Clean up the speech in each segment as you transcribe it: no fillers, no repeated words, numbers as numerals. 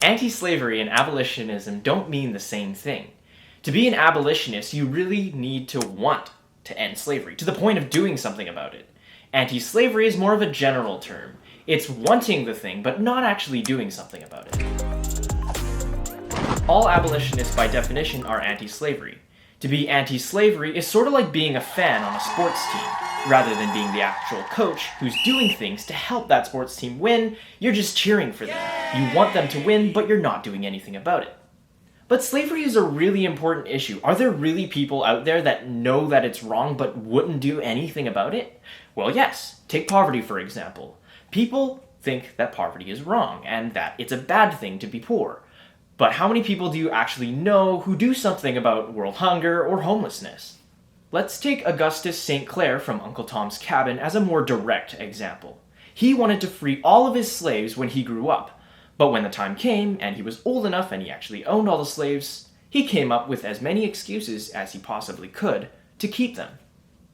Anti-slavery and abolitionism don't mean the same thing. To be an abolitionist, you really need to want to end slavery, to the point of doing something about it. Anti-slavery is more of a general term. It's wanting the thing, but not actually doing something about it. All abolitionists, by definition, are anti-slavery. To be anti-slavery is sort of like being a fan on a sports team. Rather than being the actual coach who's doing things to help that sports team win, you're just cheering for them. You want them to win, but you're not doing anything about it. But slavery is a really important issue. Are there really people out there that know that it's wrong but wouldn't do anything about it? Well, yes. Take poverty, for example. People think that poverty is wrong and that it's a bad thing to be poor. But how many people do you actually know who do something about world hunger or homelessness? Let's take Augustus St. Clair from Uncle Tom's Cabin as a more direct example. He wanted to free all of his slaves when he grew up, but when the time came and he was old enough and he actually owned all the slaves, he came up with as many excuses as he possibly could to keep them.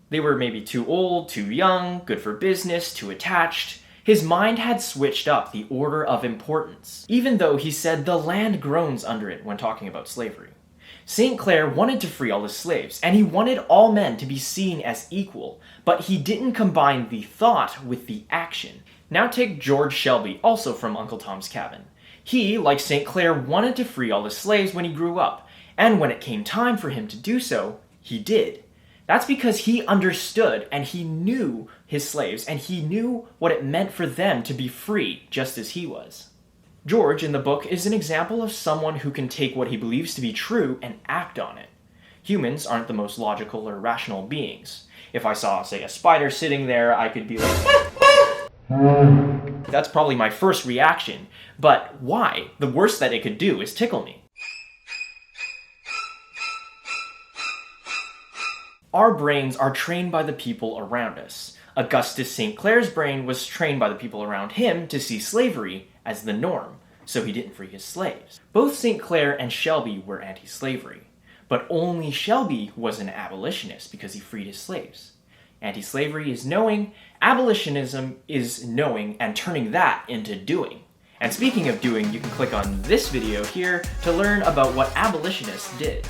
They were maybe too old, too young, good for business, too attached. His mind had switched up the order of importance, even though he said the land groans under it when talking about slavery. St. Clair wanted to free all his slaves, and he wanted all men to be seen as equal, but he didn't combine the thought with the action. Now take George Shelby, also from Uncle Tom's Cabin. He, like St. Clair, wanted to free all his slaves when he grew up, and when it came time for him to do so, he did. That's because he understood and he knew his slaves, and he knew what it meant for them to be free, just as he was. George, in the book, is an example of someone who can take what he believes to be true and act on it. Humans aren't the most logical or rational beings. If I saw, say, a spider sitting there, I could be like, that's probably my first reaction. But why? The worst that it could do is tickle me. Our brains are trained by the people around us. Augustus St. Clair's brain was trained by the people around him to see slavery as the norm, so he didn't free his slaves. Both St. Clair and Shelby were anti-slavery, but only Shelby was an abolitionist because he freed his slaves. Anti-slavery is knowing, abolitionism is knowing and turning that into doing. And speaking of doing, you can click on this video here to learn about what abolitionists did.